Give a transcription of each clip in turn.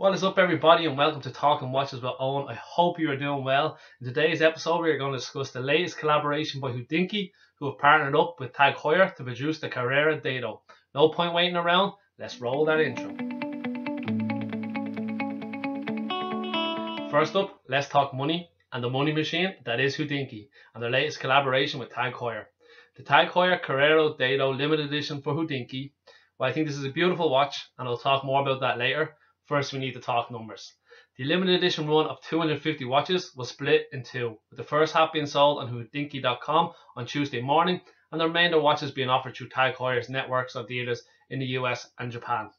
What is up, everybody, and welcome to Talking Watches with Owen. I hope you are doing well. In today's episode, we are going to discuss the latest collaboration by Hodinkee, who have partnered up with Tag Heuer to produce the Carrera Dato. No point waiting around, let's roll that intro. First up, let's talk money and the money machine that is Hodinkee and their latest collaboration with Tag Heuer. The Tag Heuer Carrera Dato limited edition for Hodinkee. Well, I think this is a beautiful watch, and I'll talk more about that later. First, we need to talk numbers. The limited edition run of 250 watches was split in two, with the first half being sold on Hodinkee.com on Tuesday morning, and the remainder watches being offered through Tag Heuer's networks of dealers in the US and Japan.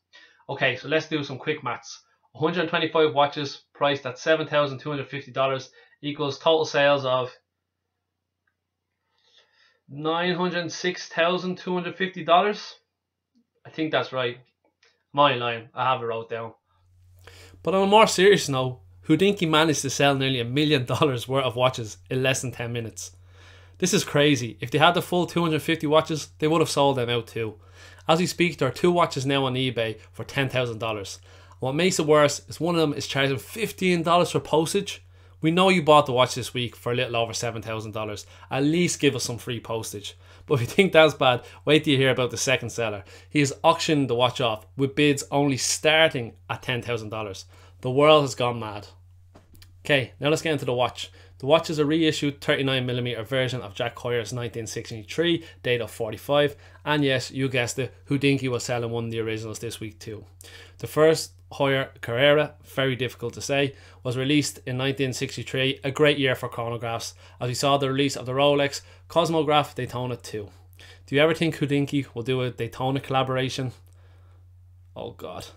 Okay, so let's do some quick maths. 125 watches priced at $7,250 equals total sales of $906,250. I think that's right. My line, I have it wrote down. But on a more serious note, Hodinkee managed to sell nearly $1 million worth of watches in less than 10 minutes. This is crazy. If they had the full 250 watches, they would have sold them out too. As we speak, there are two watches now on eBay for $10,000. What makes it worse is one of them is charging $15 for postage. We know you bought the watch this week for a little over $7,000. At least give us some free postage. But if you think that's bad, wait till you hear about the second seller. He has auctioned the watch off with bids only starting at $10,000. The world has gone mad. Okay, now let's get into the watch. The watch is a reissued 39mm version of Jack Heuer's 1963 Dato 45, and yes, you guessed it, Hodinkee was selling one of the originals this week too. The first Heuer Carrera, very difficult to say, was released in 1963, a great year for chronographs, as we saw the release of the Rolex Cosmograph Daytona 2. Do you ever think Hodinkee will do a Daytona collaboration? Oh god,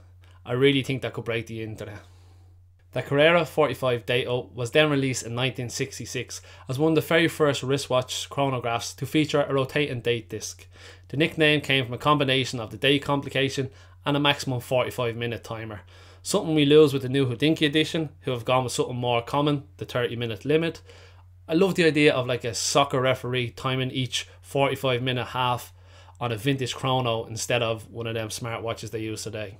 I really think that could break the internet. The Carrera 45 Dato was then released in 1966 as one of the very first wristwatch chronographs to feature a rotating date disc. The nickname came from a combination of the date complication and a maximum 45-minute timer, something we lose with the new Hodinkee edition, who have gone with something more common, the 30-minute limit. I love the idea of like a soccer referee timing each 45-minute half on a vintage chrono instead of one of them smartwatches they use today.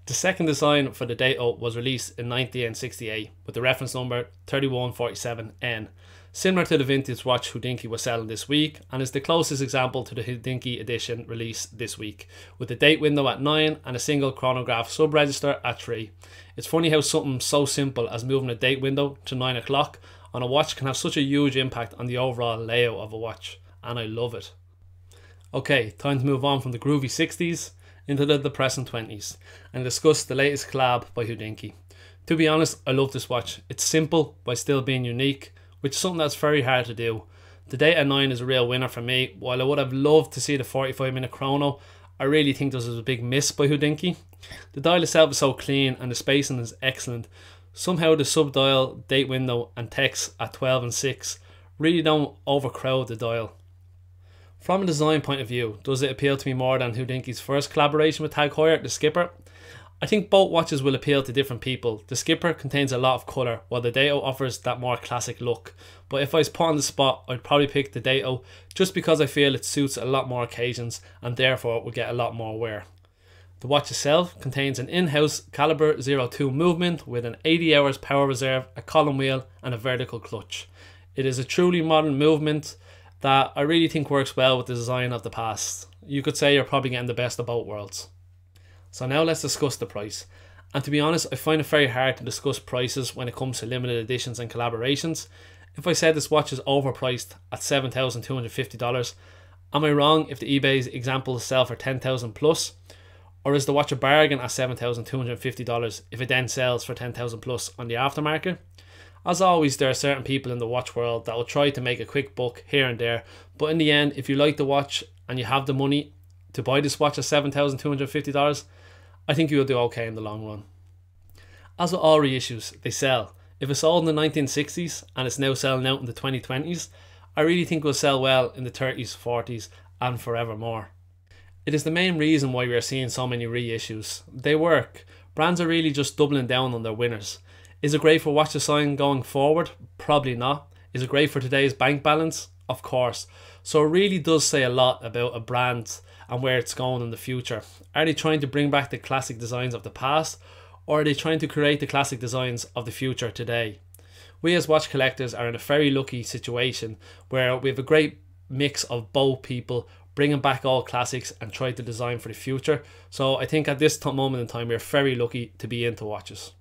The second design for the Dato was released in 1968 with the reference number 3147N, similar to the vintage watch Hodinkee was selling this week, and is the closest example to the Hodinkee edition released this week, with the date window at 9 and a single chronograph sub-register at 3. It's funny how something so simple as moving a date window to 9 o'clock on a watch can have such a huge impact on the overall layout of a watch, and I love it. Okay, time to move on from the groovy 60s into the depressing 20s and discuss the latest collab by Hodinkee. To be honest, I love this watch. It's simple by still being unique, which is something that's very hard to do. The Dato 9 is a real winner for me. While I would have loved to see the 45-minute chrono, I really think this was a big miss by Hodinkee. The dial itself is so clean and the spacing is excellent. Somehow the sub-dial, date window and text at 12 and 6 really don't overcrowd the dial. From a design point of view, does it appeal to me more than Hodinkee's first collaboration with Tag Heuer, the Skipper? I think both watches will appeal to different people. The Skipper contains a lot of colour, while the Dato offers that more classic look. But if I was put on the spot, I'd probably pick the Dato just because I feel it suits a lot more occasions and therefore will get a lot more wear. The watch itself contains an in-house caliber 02 movement with an 80 hours power reserve, a column wheel and a vertical clutch. It is a truly modern movement that I really think works well with the design of the past. You could say you're probably getting the best of both worlds. So now let's discuss the price. And to be honest, I find it very hard to discuss prices when it comes to limited editions and collaborations. If I said this watch is overpriced at $7,250, am I wrong if the eBay's examples sell for $10,000 plus? Or is the watch a bargain at $7,250 if it then sells for $10,000 plus on the aftermarket? As always, there are certain people in the watch world that will try to make a quick buck here and there, but in the end, if you like the watch and you have the money to buy this watch at $7,250, I think you will do okay in the long run. As with all reissues, they sell. If it sold in the 1960s and it's now selling out in the 2020s, I really think it will sell well in the 30s, 40s and forevermore. It is the main reason why we are seeing so many reissues. They work. Brands are really just doubling down on their winners. Is it great for watch design going forward? Probably not. Is it great for today's bank balance? Of course. So it really does say a lot about a brand and where it's going in the future. Are they trying to bring back the classic designs of the past, Or are they trying to create the classic designs of the future today? We as watch collectors are in a very lucky situation where we have a great mix of both people bringing back all classics and try to design for the future. So I think at this moment in time we're very lucky to be into watches.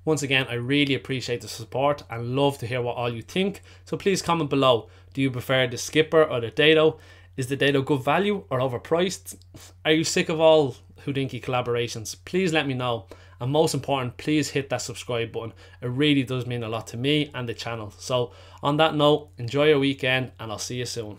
Once again, I really appreciate the support and love to hear what all you think. So please comment below. Do you prefer the Skipper or the Dato? Is the Dato good value or overpriced? Are you sick of all Hodinkee collaborations? Please let me know. And most important, please hit that subscribe button. It really does mean a lot to me and the channel. So on that note, enjoy your weekend and I'll see you soon.